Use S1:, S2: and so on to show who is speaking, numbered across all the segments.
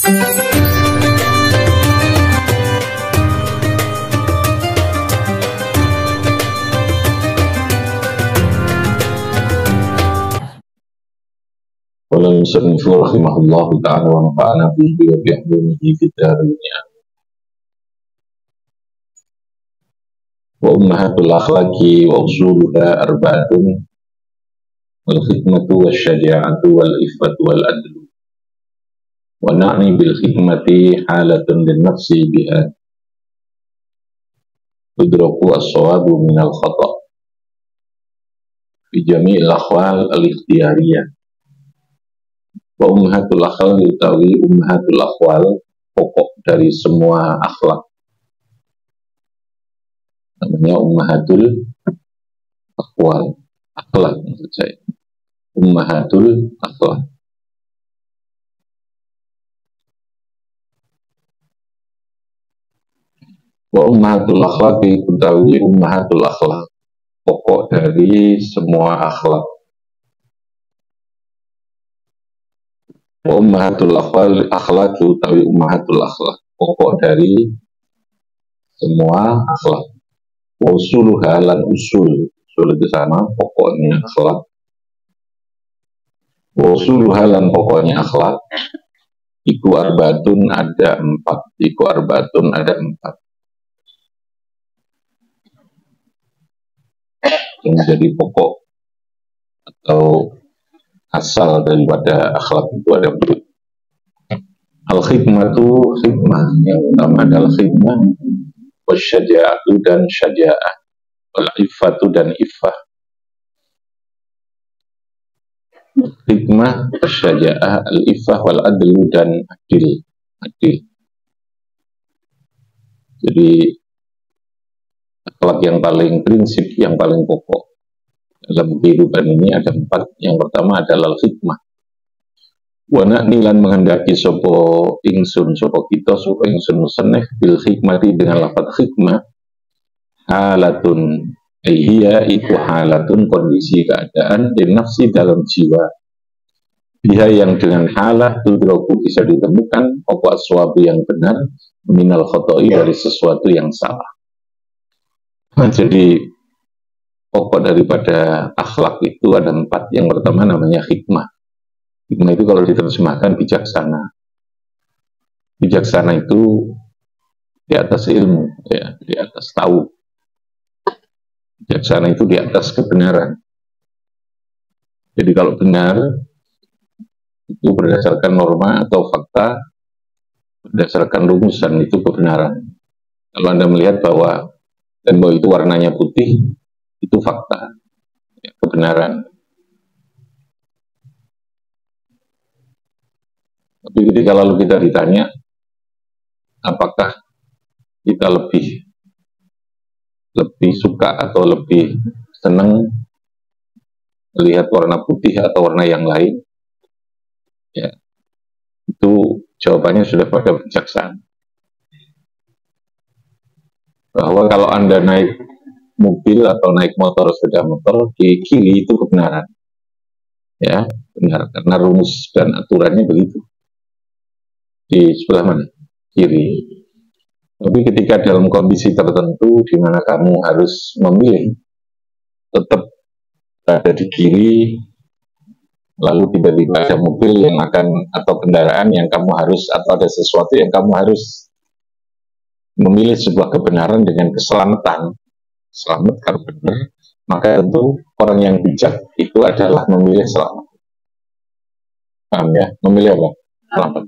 S1: Qala al-musannif rahimahullahu ta'ala wa nafa'ana bihi wa bi ahlumihi fid dharain. Wa ummahatul akhlaqi wa usuluha arba'atun, wal khidmatu wasyaja'atu wal iffatu wal adlu. Wa na'ni bil khidmati halatun lin nafsi biha tudraku as-sawabu minal khata' fi jami'il akhwal al-ikhtiyariyah. Wa ummahatul akhlaq utawi ummahatul akhwal, pokok dari semua akhlak, namanya ummahatul akhwal, akhlak maksud saya, ummahatul akhlak. Wa ummahatul akhlaq utawi ummahatul akhlak, pokok dari semua akhlak. Wa ummahatul akhlaq utawi ummahatul akhlak, pokok dari semua akhlak. Wa usuluha lan usul di sana pokoknya akhlak. Wa usuluha lan pokoknya akhlak iku arbatun ada empat, iku arbatun ada empat. Yang menjadi pokok atau asal daripada akhlak itu ada empat. Al-khidmatu, khidmah yang pertama adalah khidmah, wasyaja'atu dan syaja'ah, wal iffatu dan iffah. Khidmah, wasyaja'ah, al-iffah, wal adlu dan adil. Jadi akhlak yang paling prinsip, yang paling pokok dalam kehidupan ini ada empat. Yang pertama adalah khidmah. Wa na'nilan menghendaki sopo ingsun, sopo kita, sopo ingsun musannif bil khidmati dengan lafaz khidmah, halatun hiya iku halatun, kondisi keadaan di nafsi dalam jiwa, dia yang dengan halah tudroku bisa ditemukan apa aswabu yang benar minal khoto'i dari sesuatu yang salah. Jadi pokok daripada akhlak itu ada empat. Yang pertama namanya hikmah. Hikmah itu kalau diterjemahkan bijaksana. Bijaksana itu di atas ilmu, ya, di atas tahu. Bijaksana itu di atas kebenaran. Jadi kalau benar itu berdasarkan norma atau fakta, berdasarkan rumusan, itu kebenaran. Kalau Anda melihat bahwa tembok itu warnanya putih, itu fakta, ya, kebenaran. Tapi ketika lalu kita ditanya, apakah kita lebih suka atau lebih senang melihat warna putih atau warna yang lain, ya, itu jawabannya sudah pada bijaksana. Bahwa kalau Anda naik mobil atau naik motor, sepeda motor, di kiri itu kebenaran, ya, benar, karena rumus dan aturannya begitu. Di sebelah mana? Kiri. Tapi ketika dalam kondisi tertentu di mana kamu harus memilih tetap ada di kiri, lalu tiba-tiba ada mobil yang akan, atau kendaraan yang kamu harus, atau ada sesuatu yang kamu harus memilih sebuah kebenaran dengan keselamatan, selamat kalau benar, maka tentu orang yang bijak itu adalah memilih selamat. Paham ya? Memilih apa? Selamat.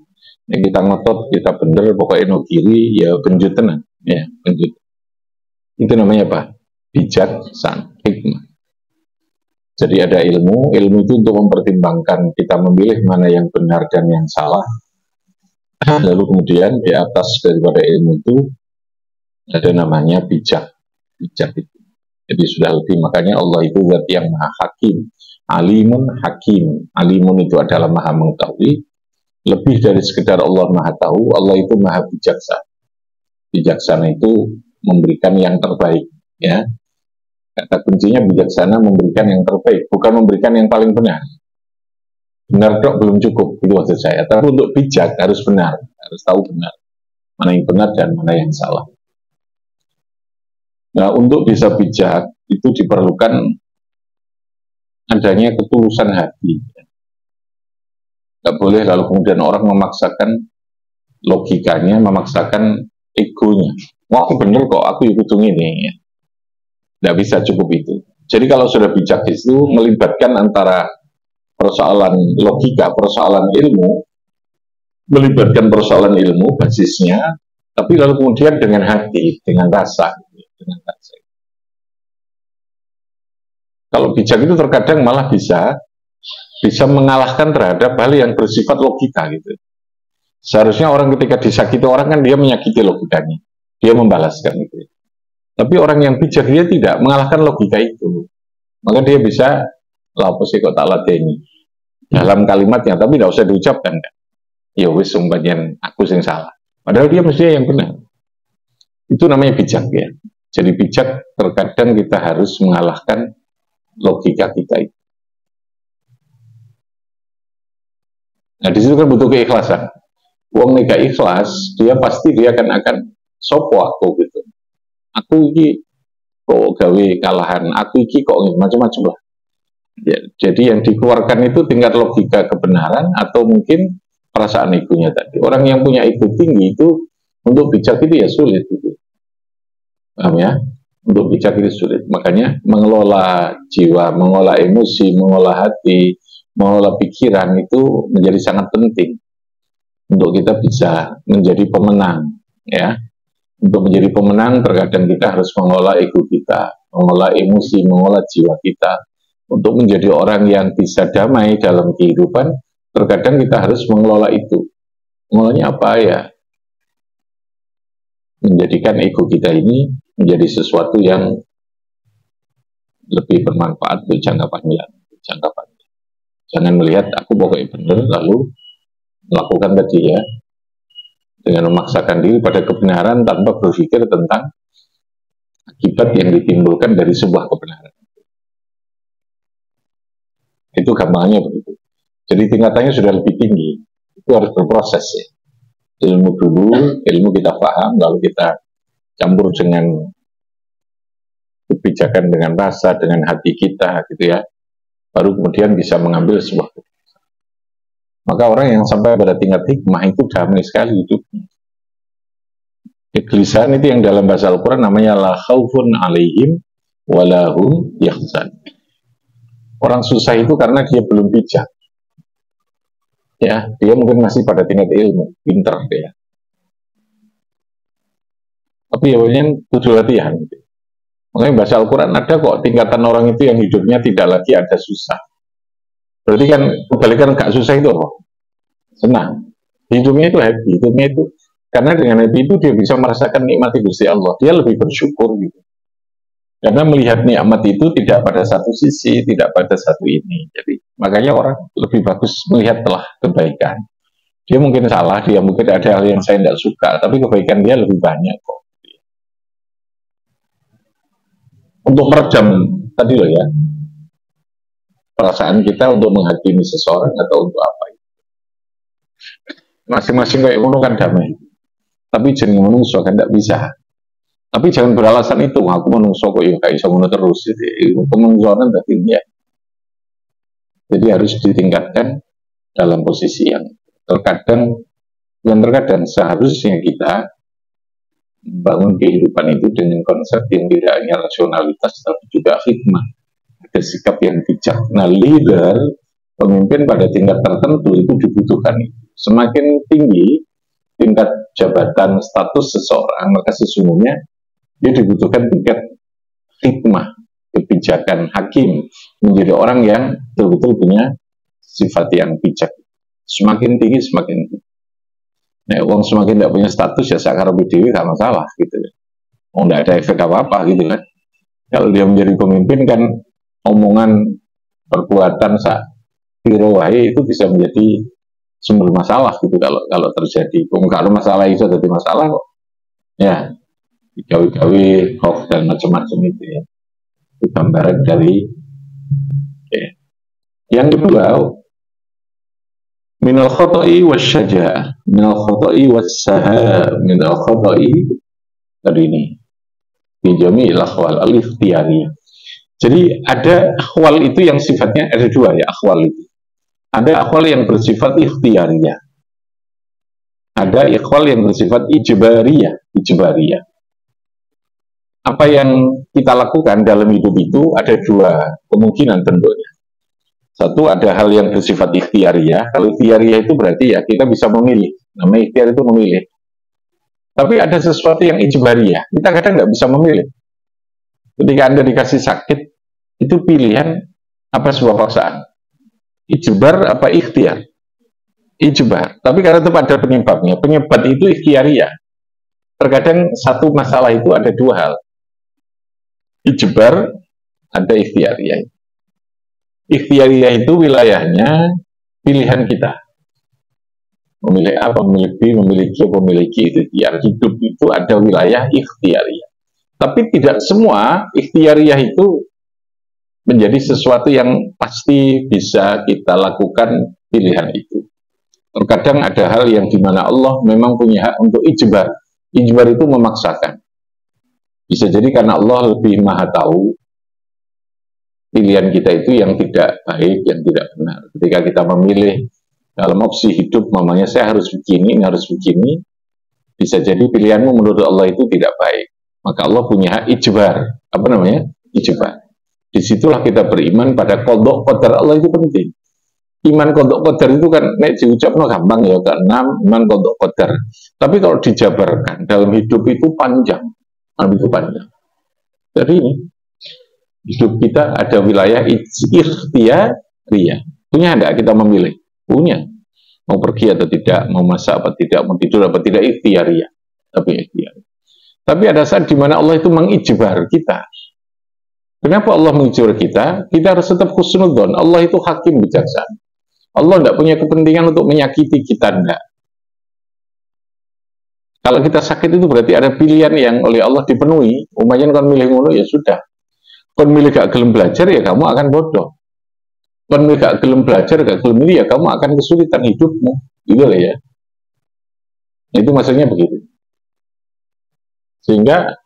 S1: Yang kita ngotot, kita benar, pokoknya no kiri, ya benjut tenan, ya benjut. Itu namanya apa? Bijaksana, hikmah. Jadi ada ilmu itu untuk mempertimbangkan kita memilih mana yang benar dan yang salah. Lalu kemudian di atas daripada ilmu itu ada namanya bijak itu. Jadi sudah lebih, makanya Allah itu zat yang maha hakim, alimun hakim. Alimun itu adalah maha mengetahui. Lebih dari sekedar Allah maha tahu, Allah itu maha bijaksana. Bijaksana itu memberikan yang terbaik, ya. Kata kuncinya bijaksana memberikan yang terbaik, bukan memberikan yang paling benar. Benar dok belum cukup, itu maksud saya. Tapi untuk bijak harus benar. harus tahu benar mana yang benar dan mana yang salah. Nah, untuk bisa bijak itu diperlukan adanya ketulusan hati. Nggak boleh lalu kemudian orang memaksakan logikanya, memaksakan egonya. Wah, aku bener kok, aku hitung ini. Nggak bisa cukup itu. Jadi kalau sudah bijak itu melibatkan antara persoalan logika, persoalan ilmu, melibatkan persoalan ilmu basisnya, tapi lalu kemudian dengan hati, dengan rasa. Kalau bijak itu terkadang malah bisa mengalahkan terhadap hal yang bersifat logika gitu. Seharusnya orang ketika disakiti orang kan dia menyakiti logikanya, dia membalaskan itu. Tapi orang yang bijak dia tidak mengalahkan logika itu, maka dia bisa lapus kok tak ladeni dalam kalimatnya, tapi tidak usah diucapkan. Ya wis sumpahnya aku yang salah. Padahal dia mestinya yang benar. Itu namanya bijak ya. Jadi bijak terkadang kita harus mengalahkan logika kita itu. Nah di situ kan butuh keikhlasan. Uang nikah ikhlas, dia pasti dia akan sopo aku gitu. Aku iki kok gawe kalahan, aku iki kok macam-macam lah. Ya, jadi yang dikeluarkan itu tingkat logika kebenaran atau mungkin perasaan egonya tadi. Orang yang punya ego tinggi itu untuk bijak itu ya sulit gitu. Paham ya? Untuk bijak itu sulit. Makanya mengelola jiwa, mengelola emosi, mengelola hati, mengelola pikiran itu menjadi sangat penting untuk kita bisa menjadi pemenang. Ya, untuk menjadi pemenang terkadang kita harus mengelola ego kita, mengelola emosi, mengelola jiwa kita. Untuk menjadi orang yang bisa damai dalam kehidupan, terkadang kita harus mengelola itu. Mengelolanya apa ya? Menjadikan ego kita ini menjadi sesuatu yang lebih bermanfaat untuk jangka panjang. Jangan melihat aku pokoknya benar lalu melakukan tadi ya dengan memaksakan diri pada kebenaran tanpa berpikir tentang akibat yang ditimbulkan dari sebuah kebenaran. Itu gampangnya begitu. Jadi tingkatannya sudah lebih tinggi. Itu harus berproses ya. Ilmu dulu, ilmu kita paham, lalu kita campur dengan kebijakan, dengan rasa, dengan hati kita gitu ya. Baru kemudian bisa mengambil sebuah keputusan. Maka orang yang sampai pada tingkat hikmah itu damai sekali hidupnya. Kegelisahan itu yang dalam bahasa Al-Quran namanya la khaufun alaihim walahum yahzan. Orang susah itu karena dia belum bijak. Ya, dia mungkin masih pada tingkat ilmu, pinter dia. Tapi ya butuh latihan. Makanya bahasa Al-Quran ada kok tingkatan orang itu yang hidupnya tidak lagi ada susah. Berarti kan kebalikan gak susah itu apa? Senang. Hidupnya itu happy, hidupnya itu karena dengan happy itu dia bisa merasakan nikmat Gusti Allah. Dia lebih bersyukur gitu. Karena melihat nikmat itu tidak pada satu sisi, tidak pada satu ini. Jadi makanya orang lebih bagus melihat telah kebaikan. Dia mungkin salah, dia mungkin ada hal yang saya tidak suka, tapi kebaikan dia lebih banyak kok. Untuk meredam tadi loh ya, perasaan kita untuk menghakimi seseorang atau untuk apa itu. Masing-masing kayak ngono kan damai. Tapi jangan menungso kan tidak bisa. Tapi jangan beralasan itu, aku menungso kok ya kayak bisa ngono terus. Itu kemungkinan tadi ya. Jadi harus ditingkatkan dalam posisi yang terkadang seharusnya kita membangun kehidupan itu dengan konsep yang tidak hanya rasionalitas tapi juga hikmah. Ada sikap yang bijak. Nah, leader, pemimpin pada tingkat tertentu itu dibutuhkan. Semakin tinggi tingkat jabatan status seseorang, maka sesungguhnya dia dibutuhkan tingkat hikmah, kebijakan, hakim, menjadi orang yang betul-betul punya sifat yang bijak. Semakin tinggi, semakin tinggi. Nah, uang semakin tidak punya status ya sakar dewi gak masalah gitu. Oh, tidak ada efek apa-apa gitu kan. Kalau dia menjadi pemimpin kan omongan, perbuatan pirowahi itu bisa menjadi sumber masalah gitu kalau terjadi. Kalau masalah itu jadi masalah kok. Ya, gawe-gawe hoax dan macam-macam itu ya. Itu gambaran dari ya. Yang kedua, Minal khoto'i wasyaja'ah, minal khoto'i wassaha, minal khoto'i tadi ini bijami al-akhwal al-ikhtiyariyah. Jadi ada akhwal itu yang sifatnya ada dua ya, akhwal itu. Ada akhwal yang bersifat ikhtiyariyah. Ada akhwal yang bersifat ijbariyah. Apa yang kita lakukan dalam hidup itu ada dua kemungkinan tentunya. Satu, ada hal yang bersifat ikhtiyariyah. Kalau ikhtiyariyah itu berarti ya kita bisa memilih. Namanya ikhtiar itu memilih. Tapi ada sesuatu yang ijbariyah. Kita kadang nggak bisa memilih. Ketika Anda dikasih sakit, itu pilihan apa sebuah paksaan? Ijbar apa ikhtiar? Ijbar. Tapi karena itu ada penyebabnya. Penyebab itu ikhtiyariyah. Terkadang satu masalah itu ada dua hal. Ijbar, ada ikhtiyariyah. Ikhtiyariyah itu wilayahnya pilihan kita. Memilih A, memilih B, memiliki apa, memiliki itu ikhtiar. Hidup itu ada wilayah ikhtiyariyah. Tapi tidak semua ikhtiyariyah itu menjadi sesuatu yang pasti bisa kita lakukan pilihan itu. Terkadang ada hal yang dimana Allah memang punya hak untuk ijbar. Ijbar itu memaksakan. Bisa jadi karena Allah lebih maha tahu pilihan kita itu yang tidak baik, yang tidak benar. Ketika kita memilih dalam opsi hidup, mamanya saya harus begini, ini harus begini, bisa jadi pilihanmu menurut Allah itu tidak baik. Maka Allah punya hak ijbar. Apa namanya? Ijbar. Disitulah kita beriman pada qadha qadar Allah itu penting. Iman qadha qadar itu kan nek diucapno gampang ya, keenam iman qadha qadar. Tapi kalau dijabarkan dalam hidup itu panjang. Itu panjang. Jadi hidup kita ada wilayah ikhtiyariyah. Punya enggak kita memilih? Punya. Mau pergi atau tidak, mau masak apa tidak, mau tidur apa tidak, ikhtiyariyah. Tapi ikhtiar. Tapi ada saat di mana Allah itu mengijbar kita. Kenapa Allah mengijbar kita? Kita harus tetap husnudzon. Allah itu hakim bijaksana. Allah tidak punya kepentingan untuk menyakiti kita, enggak. Kalau kita sakit itu berarti ada pilihan yang oleh Allah dipenuhi. Umpamanya kan milih ngono ya sudah. Kon milih gak gelem belajar ya kamu akan bodoh. Kon milih gak gelem belajar, gak gelem milih ya kamu akan kesulitan hidupmu. Gitu lah ya. Itu maksudnya begitu. Sehingga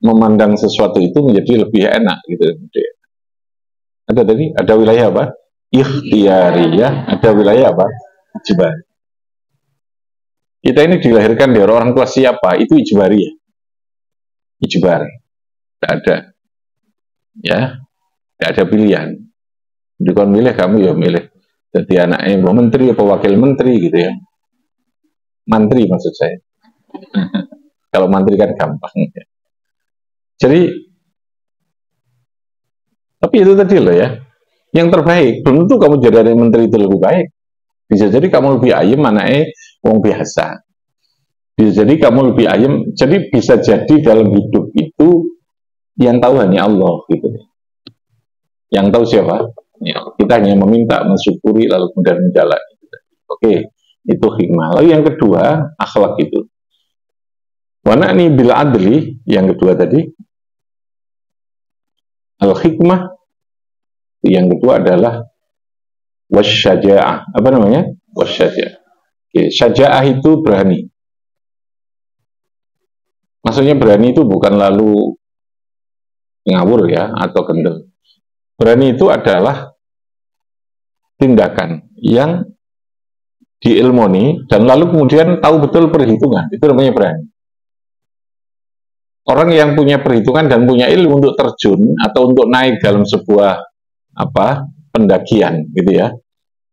S1: memandang sesuatu itu menjadi lebih enak gitu. Ada tadi, ada wilayah apa? Ikhtiyariyah, ada wilayah apa? Ijbar. Kita ini dilahirkan dari orang tua siapa? Itu ijbariyah. Ijbar. Tidak ada. Ya, tidak ada pilihan. Jadi kalau milih kamu ya milih. Jadi anaknya menteri atau wakil menteri gitu ya. Mantri maksud saya. Kalau mantri kan gampang. Ya. Jadi, tapi itu tadi loh ya. Yang terbaik, belum tentu kamu jadi menteri itu lebih baik. Bisa jadi kamu lebih ayem anaknya wong biasa. Bisa jadi kamu lebih ayem. Jadi bisa jadi dalam hidup itu yang tahu hanya Allah gitu. Yang tahu siapa? Ya, kita hanya meminta, mensyukuri lalu kemudian menjalani. Oke, itu hikmah. Lalu yang kedua, akhlak itu. Wana'ni bil adli, yang kedua tadi. Al-hikmah, yang kedua adalah wasyaja'ah. Apa namanya? Wasyaja'ah. Oke, syaja'ah itu berani. Maksudnya berani itu bukan lalu ngawur ya, atau kendel. Berani itu adalah tindakan yang diilmoni dan lalu kemudian tahu betul perhitungan. Itu namanya berani. Orang yang punya perhitungan dan punya ilmu untuk terjun atau untuk naik dalam sebuah pendakian gitu ya.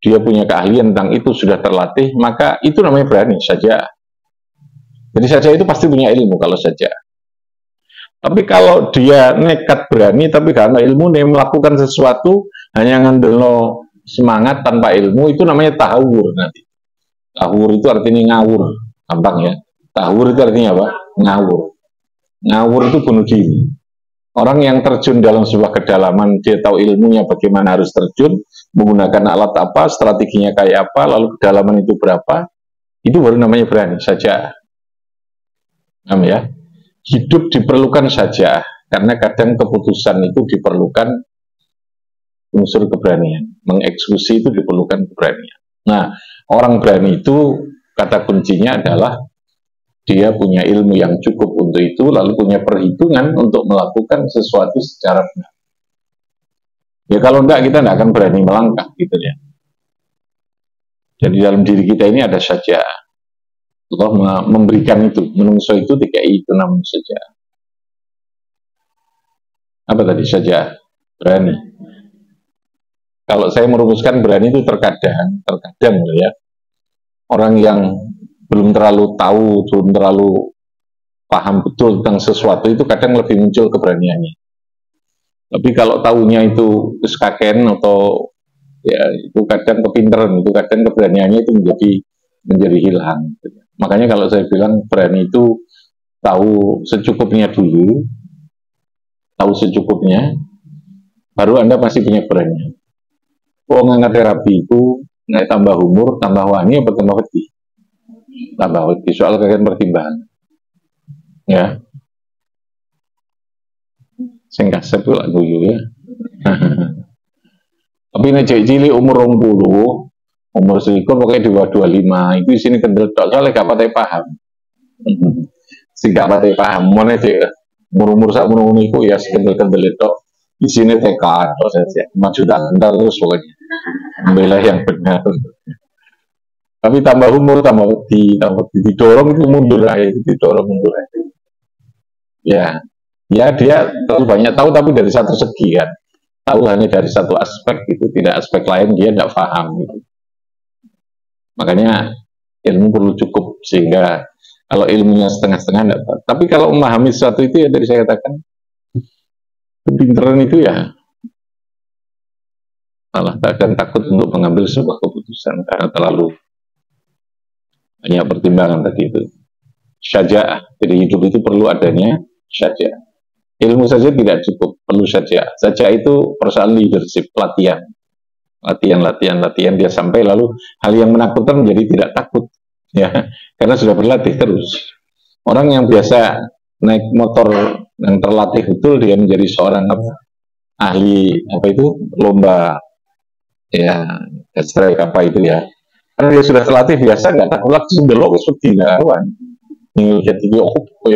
S1: Dia punya keahlian tentang itu, sudah terlatih, maka itu namanya berani saja. Jadi saja itu pasti punya ilmu kalau saja. Tapi kalau dia nekat berani tapi karena ilmu dia melakukan sesuatu hanya ngandelno semangat tanpa ilmu, itu namanya tahawur nanti. Tahawur itu artinya ngawur, gampang ya. Tahawur itu artinya apa? Ngawur. Ngawur itu bunuh diri. Orang yang terjun dalam sebuah kedalaman, dia tahu ilmunya bagaimana harus terjun, menggunakan alat apa, strateginya kayak apa, lalu kedalaman itu berapa, itu baru namanya berani saja. Paham ya? Hidup diperlukan saja, karena kadang keputusan itu diperlukan unsur keberanian. Mengeksekusi itu diperlukan keberanian. Nah, orang berani itu kata kuncinya adalah dia punya ilmu yang cukup untuk itu, lalu punya perhitungan untuk melakukan sesuatu secara benar. Ya kalau enggak, kita enggak akan berani melangkah gitu ya. Jadi dalam diri kita ini ada saja Allah memberikan itu, menungso itu DKI itu namun saja. Apa tadi saja? Berani. Kalau saya merumuskan berani itu terkadang ya, orang yang belum terlalu tahu, belum terlalu paham betul tentang sesuatu itu kadang lebih muncul keberaniannya. Tapi kalau tahunya itu keskaken atau ya itu kadang kepinteran, itu kadang keberaniannya itu menjadi hilang. Makanya kalau saya bilang berani itu tahu secukupnya dulu, tahu secukupnya, baru Anda masih punya berani. Ngangkat terapi itu naik tambah umur, tambah wani apa tambah wedi? Tambah wedi, soal kalian pertimbangan. Ya. Singkat satu lah guyu ya. Tapi ini cilik umur 20, umur selikur pokoknya di bawah 25, itu di sini kendel tok soalnya gak patah paham. Sing gak patah paham, mana sih umur sak umur itu ya kendel tok. Di sini TK atau saja, maju tak terus pokoknya. Membela yang benar. Tapi tambah umur, tambah didorong itu mundur aja, didorong mundur aja. Ya, dia terlalu banyak tahu tapi dari satu segi kan, tahu hanya dari satu aspek itu, tidak aspek lain dia tidak paham gitu. Makanya ilmu perlu cukup, sehingga kalau ilmunya setengah-setengah tidak tahu. Tapi kalau memahami sesuatu itu ya dari saya katakan kepintaran itu ya malah akan takut untuk mengambil sebuah keputusan karena terlalu banyak pertimbangan tadi itu. Syaja'ah, jadi hidup itu perlu adanya syaja'ah. Ilmu saja tidak cukup, perlu syaja'ah. Syaja'ah itu persoalan leadership, latihan dia sampai lalu hal yang menakutkan menjadi tidak takut ya, karena sudah berlatih terus. Orang yang biasa naik motor yang terlatih betul, dia menjadi seorang ahli lomba ya, strike apa itu ya, karena dia sudah terlatih biasa, nggak takut lagi belok seperti kawan ini jadi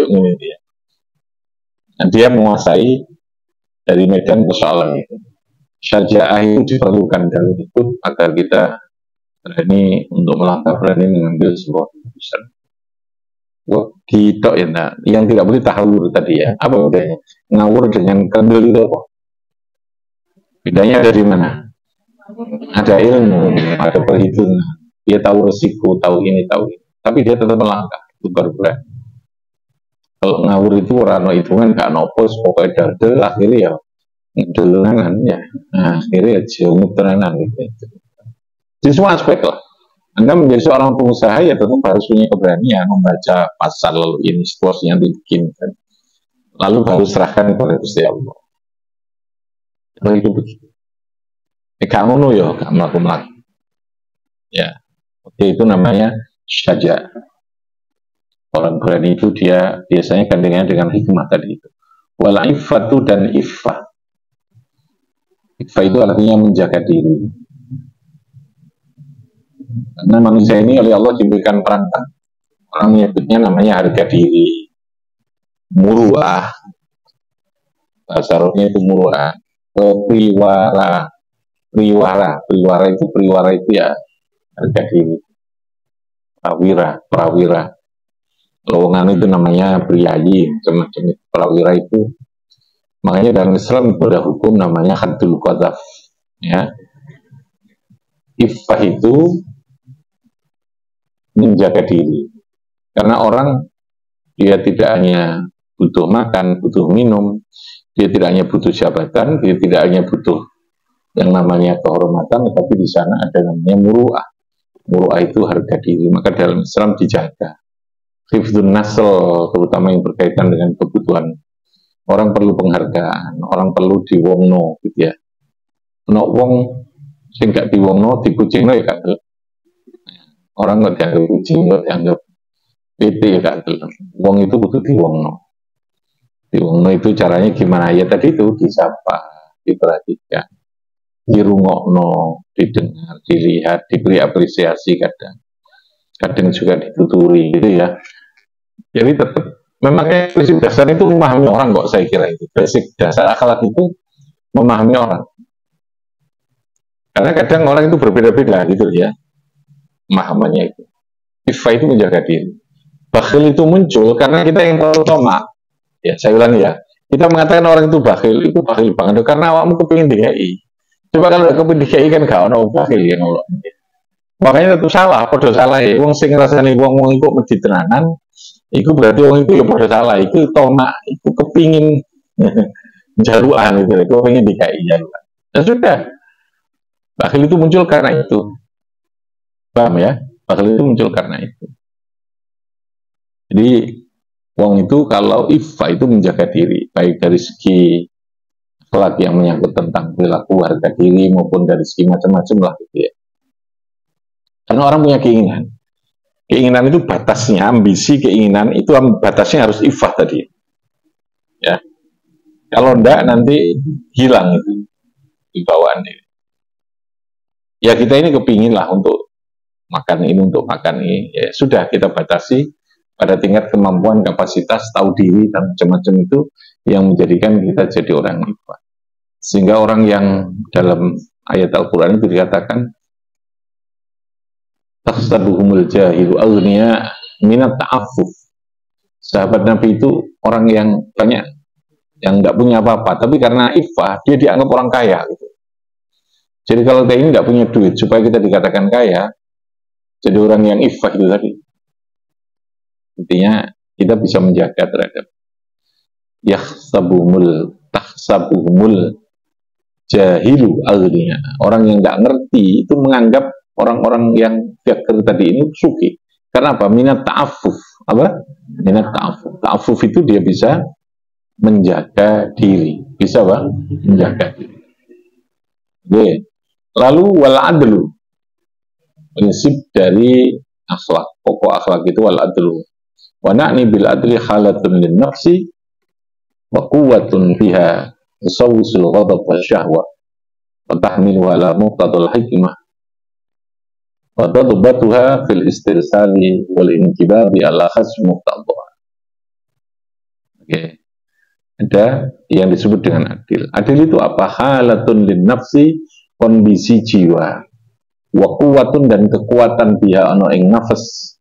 S1: ini dia. Dan dia menguasai dari medan persoalan itu. Syaja'ah itu diperlukan dalam hidup agar kita berani untuk melangkah, berani mengambil sebuah keputusan. Gitu ya, nah. Yang tidak boleh tahawur tadi ya. Apa bedanya? Ngawur dengan kendel itu apa? Bedanya dari mana? Ada ilmu, ada perhitungan. Dia tahu resiko, tahu ini, tahu ini. Tapi dia tetap melangkah, itu baru berani. Kalau ngawur itu orang hitungan gak nopos, pokoknya dardel, akhirnya ya ngedulunan ya. Nah, akhirnya ya jauh tenanan gitu. Di semua aspek lah. Anda menjadi seorang pengusaha ya tentu harus punya keberanian membaca pasar, lalu ini situasinya dibikin, lalu baru serahkan kepada Gusti Allah. Kalau itu begitu. Kamu no yo, kamu melakukan. Ya, oke, itu namanya syaja'ah. Orang berani itu dia biasanya gandengannya dengan hikmah tadi itu. Wal iffatu dan iffah. Iffah itu artinya menjaga diri. Karena manusia ini oleh Allah diberikan perangkat. Orang menyebutnya namanya harga diri. Muru'ah. Bahasa rohnya itu muru'ah. Priwara. Priwara itu ya harga diri. Prawira. Lowongan itu namanya priyayi, macam-macam. Prawira itu, makanya dalam Islam ada hukum namanya haddul qadhaf. Ya. Iffah itu menjaga diri. Karena orang dia tidak hanya butuh makan, butuh minum, dia tidak hanya butuh jabatan, dia tidak hanya butuh yang namanya kehormatan, tetapi di sana ada namanya muru'ah. Muru'ah itu harga diri. Maka dalam Islam dijaga. Hifdzun nasl, terutama yang berkaitan dengan kebutuhan. Orang perlu penghargaan, orang perlu diwongno gitu ya. No wong sing gak diwongno, dikucingno ya gak. Orang nggak dianggap kucing, nggak dianggap PT ya gak. Wong itu butuh diwongno. Diwongno itu caranya gimana ya, tadi itu disapa, diperhatikan. dirungokno, didengar, dilihat, diberi apresiasi kadang juga dituturi gitu ya. Jadi tetap memang prinsip dasar itu memahami orang kok, saya kira itu prinsip dasar akhlak itu memahami orang. Karena kadang orang itu berbeda-beda gitu ya pemahamannya itu. Iffah itu menjaga diri. Bakhil itu muncul karena kita yang terlalu tomak. Ya, saya ulangi ya. Kita mengatakan orang itu bakhil banget karena awakmu kepingin DKI. Coba kalau kepingin DKI kan gak ono bakhil ya Allah. Makanya itu salah, podo salah ya. Wong sing ngrasani wong iku medhi tenanan, iku berarti wong itu ya podo salah. Iku tomak, iku kepingin jaruan gitu, iku kepingin DKI jaruan. Ya sudah. Bakhil itu muncul karena itu. Paham ya? Bakhil itu muncul karena itu. Jadi wong itu kalau iffah itu menjaga diri, baik dari segi akhlak yang menyangkut tentang perilaku harga diri maupun dari segi macam-macam lah gitu ya. Karena orang punya keinginan. Keinginan itu batasnya, ambisi keinginan itu batasnya harus iffah tadi. Ya. Kalau enggak nanti hilang itu di bawaan diri. Ya kita ini kepingin lah untuk makan ini, untuk makan ini. Ya sudah kita batasi pada tingkat kemampuan, kapasitas, tahu diri, dan macam-macam itu yang menjadikan kita jadi orang iffah. Sehingga orang yang dalam ayat Al-Quran itu dikatakan tahsabuhumul jahilu aghniya minat ta'affuf. Sahabat Nabi itu orang yang banyak yang nggak punya apa-apa, tapi karena iffah dia dianggap orang kaya gitu. Jadi kalau kita ini nggak punya duit supaya kita dikatakan kaya, jadi orang yang iffah itu tadi. Intinya kita bisa menjaga terhadap tahsabuhumul jahilu aghniya. Orang yang nggak ngerti itu menganggap orang-orang yang fakir tadi ini suki. Karena apa? Minat ta'affuf. Apa? Minat ta'affuf. Ta'affuf itu dia bisa menjaga diri. Bisa apa? Menjaga diri. Oke. Lalu wal adlu. Prinsip dari akhlak. Pokok akhlak itu wal adlu. Wa na'ni bil adli halatun lin nafsi wa quwwatun biha tusawwisul ghadab wa syahwa wa tahmilu ala muqtadul hikmah wa tadbatuha fil istirsali wal inkibabi ala khasm muqtadha. Oke. Ada yang disebut dengan adil. Adil itu apa? Halatun lin nafsi, kondisi jiwa. Wa quwwatun, dan kekuatan biha ana ing nafas.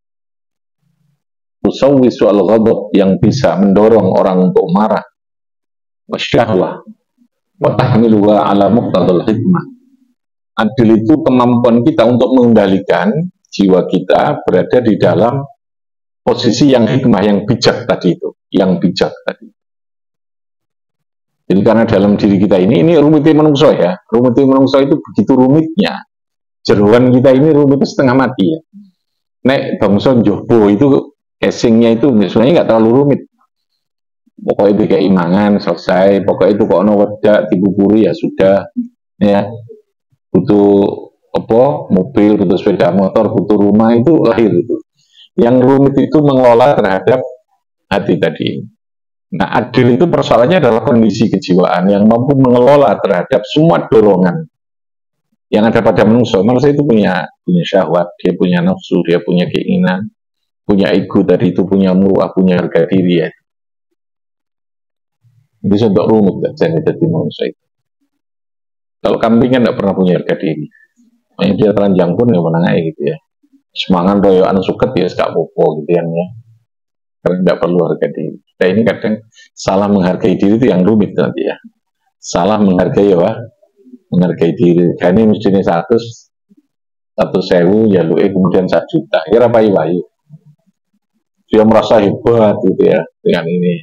S1: Tusawwisu al-ghadab, yang bisa mendorong orang untuk marah. Wasyahwah wa tahmiluha ala muqtadal hikmah. Adil itu kemampuan kita untuk mengendalikan jiwa kita berada di dalam posisi yang hikmah, yang bijak tadi itu, yang bijak tadi. Jadi karena dalam diri kita ini rumitnya menungso ya, rumitnya menungso itu begitu rumitnya. Jeroan kita ini rumitnya setengah mati ya. Nek bangsa njobo itu casingnya itu sebenarnya nggak terlalu rumit. Pokoknya itu kayak imangan selesai, pokoknya itu kok ono wedak dibuburi ya sudah, ya. Butuh apa? Mobil, butuh sepeda motor, butuh rumah, itu lahir itu. Yang rumit itu mengelola terhadap hati tadi. Nah, adil itu persoalannya adalah kondisi kejiwaan yang mampu mengelola terhadap semua dorongan yang ada pada manusia. Manusia itu punya syahwat, dia punya nafsu, dia punya keinginan, punya ego tadi itu, punya muruah, punya harga diri ya. Itu untuk rumit jadi manusia itu. Kalau kambing kan tidak pernah punya harga diri. Makanya dia telanjang pun ya menang aja gitu ya. Semangat royoan suket ya gak popo gitu ya. Karena tidak perlu harga diri. Kita ini kadang salah menghargai diri itu yang rumit nanti ya. Salah menghargai ya, menghargai diri. Ini mestinya 100.000 ya lu kemudian 1 juta. Ya rapai-pai. Dia merasa hebat gitu ya dengan ini.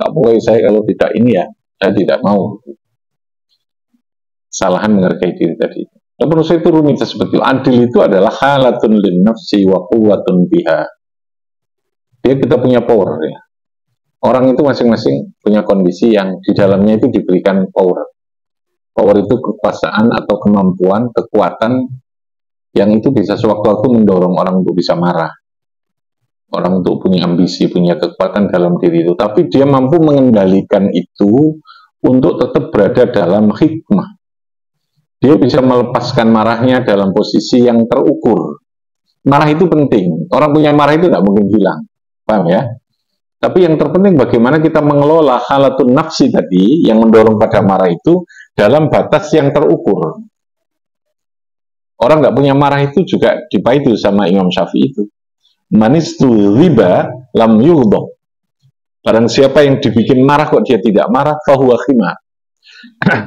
S1: Tak boleh saya kalau tidak ini ya, saya tidak mau. Kesalahan menghargai diri tadi. Dan menurut saya itu rumit seperti itu. Adil itu adalah halatun lin nafsi wa quwwatun biha. Dia kita punya power ya. Orang itu masing-masing punya kondisi yang di dalamnya itu diberikan power. Power itu kekuasaan atau kemampuan, kekuatan yang itu bisa sewaktu-waktu mendorong orang untuk bisa marah. Orang untuk punya ambisi, punya kekuatan dalam diri itu. Tapi dia mampu mengendalikan itu untuk tetap berada dalam hikmah. Dia bisa melepaskan marahnya dalam posisi yang terukur. Marah itu penting. Orang punya marah itu nggak mungkin hilang. Paham ya? Tapi yang terpenting bagaimana kita mengelola halatun nafsi tadi yang mendorong pada marah itu dalam batas yang terukur. Orang nggak punya marah itu juga dipaitu sama Imam Syafi'i itu. Manistu riba lam yughdab. Barang siapa yang dibikin marah kok dia tidak marah, fahuwa khimar.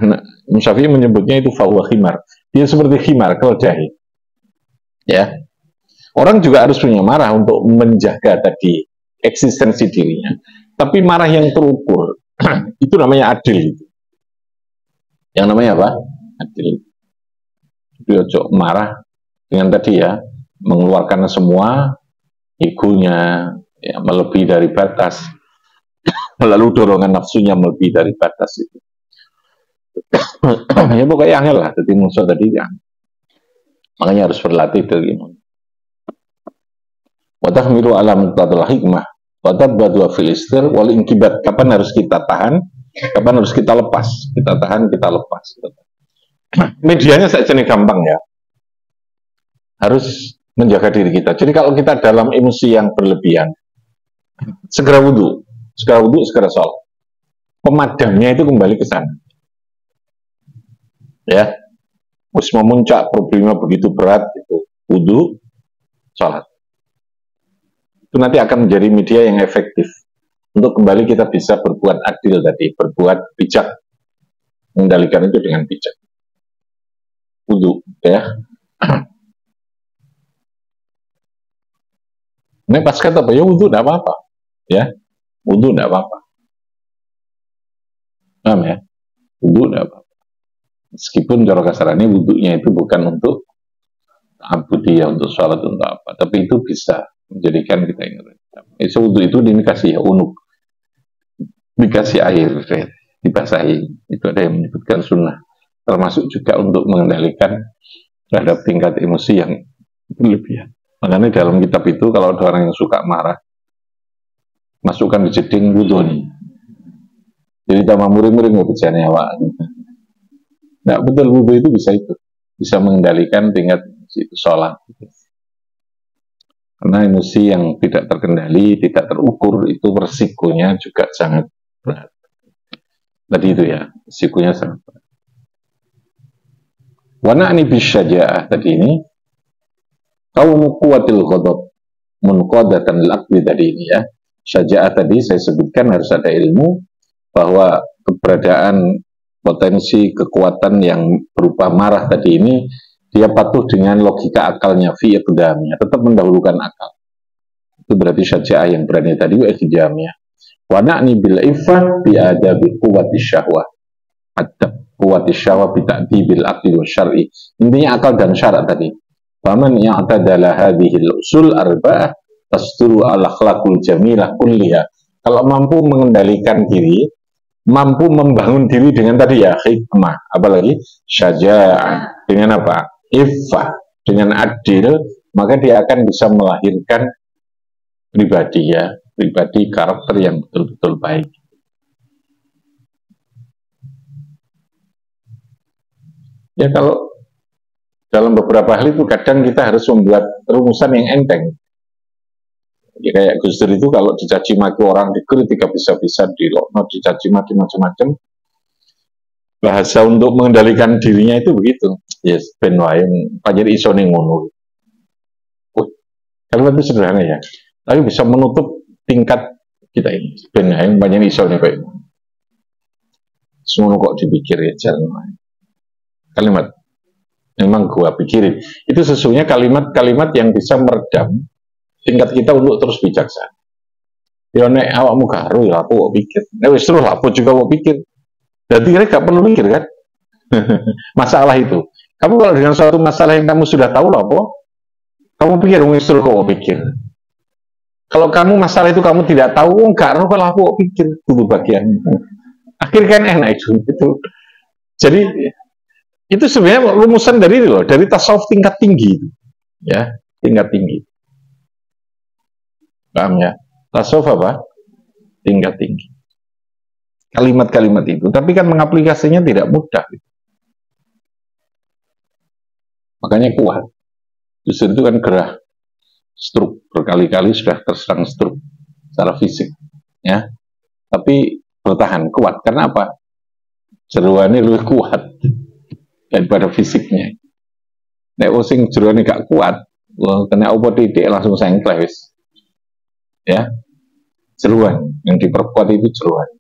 S1: Nah, Imam Syafi'i menyebutnya itu fahuwa khimar. Dia seperti khimar, keledai. Ya. Orang juga harus punya marah untuk menjaga tadi eksistensi dirinya. Tapi marah yang terukur, itu namanya adil. Yang namanya apa? Adil. Dia marah dengan tadi ya, mengeluarkan semua egonya, ya, melebihi dari batas. Lalu dorongan nafsunya melebihi dari batas itu. Ya pokoknya angel lah, jadi musuh tadi ya. Makanya harus berlatih dari ini. Watahmiru alam muqtadul hikmah watadbadu fil istir wal inkibat. Kapan harus kita tahan, kapan harus kita lepas. Kita tahan, kita lepas. Medianya saja nih gampang ya. Harus menjaga diri kita. Jadi kalau kita dalam emosi yang berlebihan, segera wudhu, segera sholat. Pemadamnya itu kembali ke sana. Ya, harus memuncak problemnya begitu berat itu wudhu, sholat. Itu nanti akan menjadi media yang efektif untuk kembali kita bisa berbuat adil tadi, berbuat bijak, mengendalikan itu dengan bijak. Wudhu, ya. Ini pas kata apa? Ya wudhu tidak apa-apa, ya. Wudhu tidak apa-apa. Paham ya? Wudhu tidak apa-apa. Meskipun cara kasarannya wudhunya itu bukan untuk abudiyah, untuk sholat, untuk apa, tapi itu bisa menjadikan kita ingat. Wudhu itu dikasih ya unuk, dikasih air, dibasahi. Itu ada yang menyebutkan sunnah. Termasuk juga untuk mengendalikan terhadap tingkat emosi yang berlebihan. Makanya dalam kitab itu kalau ada orang yang suka marah, masukkan di jeding wudhu nih. Jadi tambah muring-muring nggak bicaranya Pak. Nah betul, wudhu itu bisa mengendalikan tingkat emosi itu sholat. Karena emosi yang tidak terkendali, tidak terukur, itu resikonya juga sangat berat. Tadi itu ya, resikonya sangat berat. Wana'ni bisyaja'ah tadi ini, qawmu quwatil ghadab munqadatan al-aqli tadi ini ya. Syaja'ah tadi saya sebutkan harus ada ilmu bahwa keberadaan potensi kekuatan yang berupa marah tadi ini dia patuh dengan logika akalnya, fi iqdamnya, tetap mendahulukan akal. Itu berarti syaja'ah yang berani tadi wa iqdamnya. Wa na'ni bil iffah bi adabi quwwati syahwah. Adab quwwati syahwah bi ta'dibil aqli wa syar'i. Intinya akal dan syarak tadi. Faman ya'tadala hadhihi al-usul arba'ah tasduru al-akhlaqul jamilah kulliha. Kalau mampu mengendalikan diri, mampu membangun diri dengan tadi ya hikmah, apalagi syaja'ah, dengan apa? Iffah, dengan adil, maka dia akan bisa melahirkan pribadi ya, pribadi karakter yang betul-betul baik. Ya kalau dalam beberapa hal itu kadang kita harus membuat rumusan yang enteng. Ya, kayak Gus Dur itu kalau dicaci maki orang, dikritik bisa-bisa, dilokno, dicaci maki macam-macam. Bahasa untuk mengendalikan dirinya itu begitu. Yes, ben wae panjen iso ning ngono. Kalimat itu sederhana ya, tapi bisa menutup tingkat kita ini. Ben wae panjen iso ning koyo. Semua kok dipikir ya jalan. Kalimat memang gua pikirin. Itu sesungguhnya kalimat-kalimat yang bisa meredam tingkat kita untuk terus bijaksana. Ya nek awakmu karo ya aku kok pikir. Nek wis terus aku juga mau pikir. Jadi kira gak perlu mikir kan? Masalah itu. Kamu kalau dengan suatu masalah yang kamu sudah tahu lah, kamu pikir wis terus kok pikir. Kalau kamu masalah itu kamu tidak tahu, enggak kalau aku kok pikir itu bagian. Akhirnya kan enak itu. Jadi itu sebenarnya rumusan dari ini loh, dari tasawuf tingkat tinggi itu. Ya, tingkat tinggi. Paham ya? Tasawuf apa? Tingkat tinggi. Kalimat-kalimat itu, tapi kan mengaplikasinya tidak mudah. makanya kuat. Justru itu kan gerah, stroke, berkali-kali sudah terserang stroke secara fisik, ya. Tapi bertahan, kuat. Karena apa? Jeroannya lebih kuat daripada fisiknya. Nek sing jeroannya gak kuat, kena opo titik langsung sengkleh wis. Ya, jeroan yang diperkuat itu jeroan.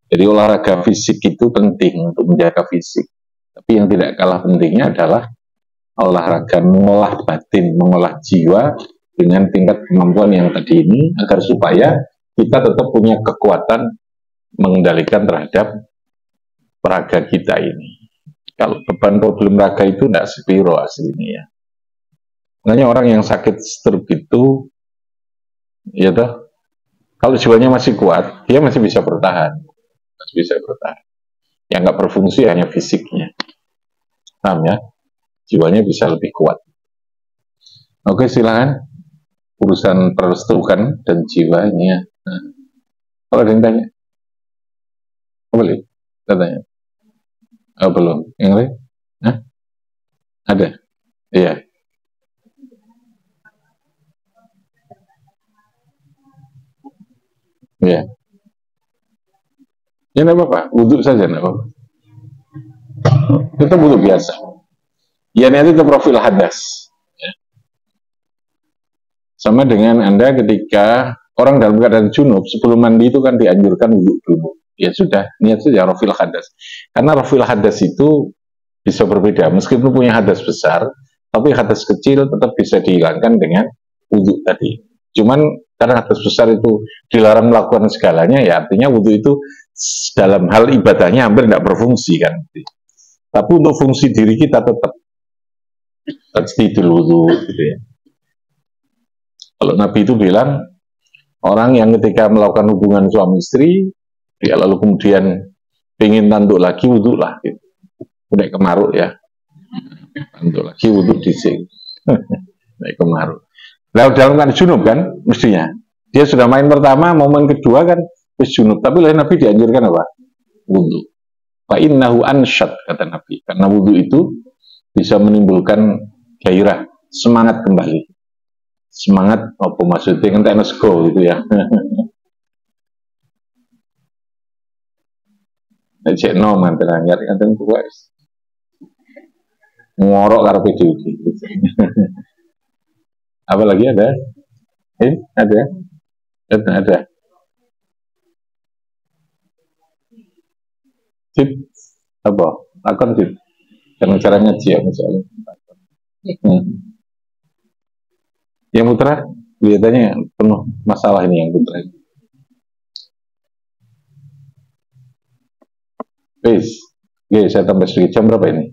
S1: Jadi olahraga fisik itu penting untuk menjaga fisik. Tapi yang tidak kalah pentingnya adalah olahraga mengolah batin, mengolah jiwa dengan tingkat kemampuan yang tadi ini, agar supaya kita tetap punya kekuatan mengendalikan terhadap raga kita ini. Kalau beban problem raga itu tidak sepiro aslinya ya. Makanya orang yang sakit stroke itu, ya toh, kalau jiwanya masih kuat, dia masih bisa bertahan. Masih bisa bertahan. Yang nggak berfungsi hanya fisiknya. Paham ya? Jiwanya bisa lebih kuat. Oke, silakan. Urusan persetukan dan jiwanya. Nah, kalau ada yang tanya, boleh? Tanya. Oh, belum. Yang lain? Hah? Ada? Iya. Iya. Ya, enggak apa-apa. Wudhu saja, enggak apa-apa. Kita wudhu biasa. Ya, nanti itu profil hadas. Ya. Sama dengan Anda ketika orang dalam keadaan junub, sebelum mandi itu kan dianjurkan wudhu dulu. Ya sudah, niat saja rafil hadas. Karena rafil hadas itu bisa berbeda. Meskipun punya hadas besar, tapi hadas kecil tetap bisa dihilangkan dengan wudhu tadi. Cuman karena hadas besar itu dilarang melakukan segalanya, ya artinya wudhu itu dalam hal ibadahnya hampir tidak berfungsi kan. Tapi untuk fungsi diri kita tetap tajdidul wudhu gitu ya. Kalau Nabi itu bilang, orang yang ketika melakukan hubungan suami istri, dia lalu kemudian ingin tanduk lagi, wudhu lah gitu. Udah kemaruk ya, tanduk lagi wudhu dising. Udah kemaruk. Lalu dalam kan junub kan, mestinya. Dia sudah main pertama, momen kedua kan, wis junub. Tapi oleh Nabi dianjurkan apa? Wudhu. Fa innahu ansyad, kata Nabi. Karena wudhu itu bisa menimbulkan gairah, semangat kembali. Semangat apa maksudnya kan teknis go gitu ya. Cek no mantan nyari kanten guys. Ngorok karo PDID. Apa lagi ada? Ada. Ada. Tip apa? Akun tip. Karena cara ngaji ya misalnya. Yang putra kelihatannya penuh masalah ini yang putra. Please, saya tambah sedikit. Jam berapa ini?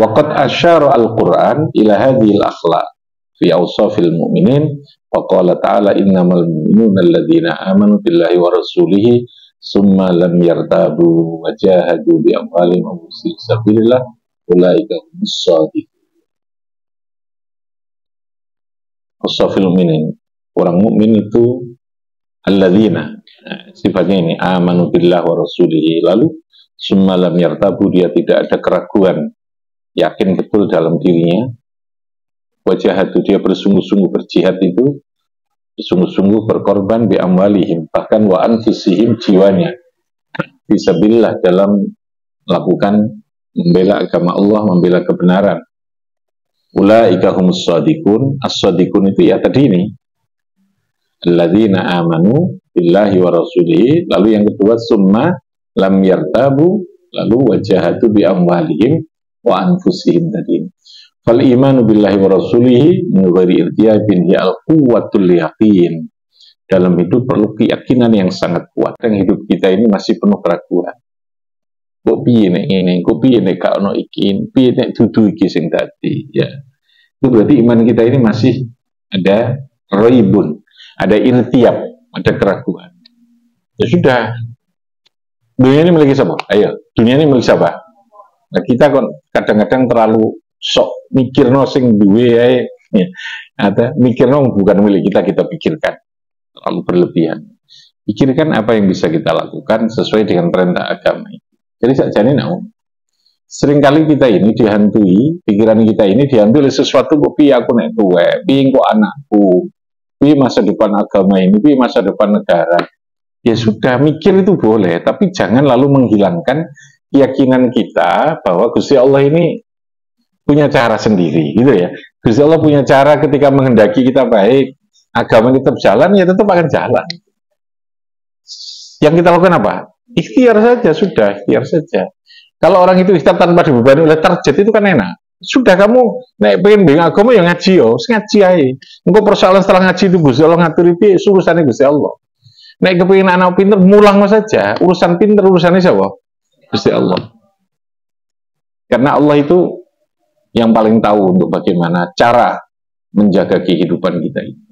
S1: Waqad asyara al-Quran ila hadhil akhlaq fi awsafil mu'minin wa qala ta'ala innamal mu'minuna alladhina amanu billahi wa rasulihi summa lam yartabu wa jahadu bi amwalihim wa anfusihim sabilillah ulaika humus shadiqun. Awsafil mu'minin, orang mukmin itu alladzina, sifatnya ini amanu billahi wa rasulihi, lalu summa lam yartabu, dia tidak ada keraguan, yakin betul dalam dirinya, wajahatu, dia bersungguh-sungguh berjihad itu, bersungguh-sungguh berkorban bi amwalihim, bahkan wa anfusihim, jiwanya fisabilillah, dalam melakukan membela agama Allah, membela kebenaran. Ulaika humus shadiqun. As-shadiqun itu ya tadi ini, alladzina amanu billahi wa rasulihi, lalu yang kedua summa lam yartabu, lalu wajahatu bi amwalihim wa anfusihim tadi. Fal imanu billahi wa rasulihi min ghairi irtiyabin ya al-quwwatul yaqin. Dalam hidup perlu keyakinan yang sangat kuat. Yang hidup kita ini masih penuh keraguan. Kok piye nek ngene, kok piye nek gak ono iki, piye nek dudu iki sing tadi, ya. Itu berarti iman kita ini masih ada raibun, ada irtiyab, ada keraguan. Ya sudah. Dunia ini milik siapa? Ayo, dunia ini milik siapa? Nah, kita kadang-kadang terlalu sok mikir no sing duwe ae, ya. Ada mikir no bukan milik kita, kita pikirkan terlalu berlebihan. Pikirkan apa yang bisa kita lakukan sesuai dengan perintah agama. Jadi sakjane nak Seringkali kita ini dihantui, pikiran kita ini dihantui oleh sesuatu, kok piye aku nek tuwek, piye kok anakku, piye masa depan agama ini, piye masa depan negara. Ya sudah, mikir itu boleh, tapi jangan lalu menghilangkan keyakinan kita bahwa Gusti Allah ini punya cara sendiri, gitu ya. Gusti Allah punya cara ketika menghendaki kita baik, agama kita berjalan, ya tetap akan jalan. Yang kita lakukan apa? Ikhtiar saja, sudah, ikhtiar saja. Kalau orang itu ikhtiar tanpa dibebani oleh target itu kan enak. Sudah, kamu nek pengen bingung agama yang ngaji yo, ngaji aja. Engko persoalan setelah ngaji itu Gusti Allah ngatur iki urusane Gusti Allah. Nek kepengin anak pinter mulang saja, urusan pinter urusannya siapa? Gusti Allah. Karena Allah itu yang paling tahu untuk bagaimana cara menjaga kehidupan kita ini.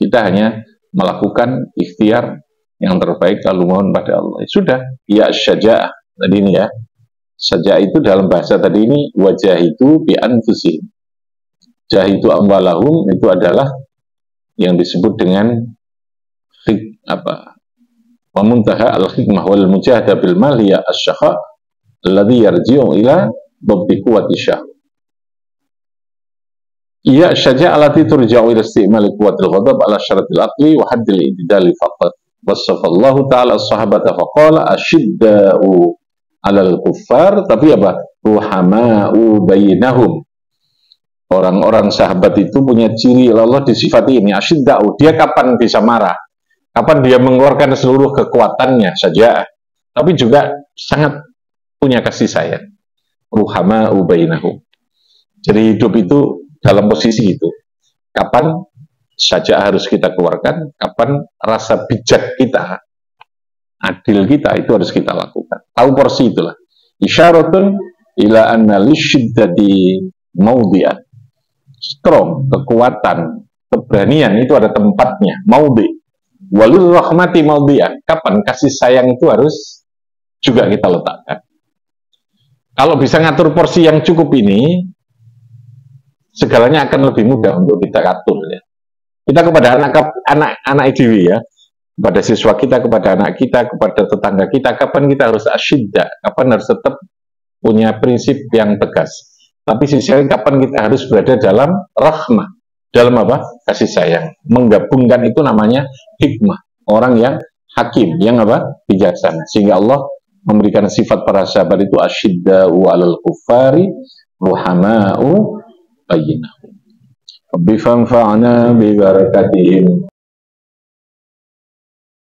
S1: Kita hanya melakukan ikhtiar yang terbaik lalu mohon pada Allah. Sudah, ya syaja'ah tadi ini ya. Syaja'ah itu dalam bahasa tadi ini wajah itu bi anfusihim. Jahitu amwalahum itu adalah yang disebut dengan Wamuntaha al-hikmah wal mujahada bil mal hiya asy-syakha alladhi yarji'u ila dhabti quwwati syah. Iya syaja'ah allati turja'u ila istimali quwwatil ghadab ala syaratil aqli wa haddil i'tidali faqat. Wasafallahu ta'ala as-sahabata faqala asyidda'u alal kuffar, tapi apa? Ruhama'u bainahum. Orang-orang sahabat itu punya ciri, Allah disifati ini asyidda'u, dia kapan bisa marah, kapan dia mengeluarkan seluruh kekuatannya saja, tapi juga sangat punya kasih sayang. Ruhama'u bainahum. Jadi hidup itu dalam posisi itu, kapan saja harus kita keluarkan, kapan rasa bijak kita, adil kita itu harus kita lakukan. Tahu porsi itulah. Isyaratun ila anna lisyiddati maudhi'an. Strong, kekuatan, keberanian itu ada tempatnya, maudhi'. Walil rahmati maudhi'an. Kapan kasih sayang itu harus juga kita letakkan. Kalau bisa ngatur porsi yang cukup ini, segalanya akan lebih mudah untuk kita atur ya. Kita kepada anak IDW ya, kepada siswa kita, kepada anak kita, kepada tetangga kita, kapan kita harus asyidda, kapan harus tetap punya prinsip yang tegas. Tapi sisi lain kapan kita harus berada dalam rahmah, dalam apa? Kasih sayang. Menggabungkan itu namanya hikmah. Orang yang hakim, yang apa? Bijaksana. Sehingga Allah memberikan sifat para sahabat itu asyidda'u 'alal kuffari ruhama'u bainahum. Bifanfa'na bi barakatihim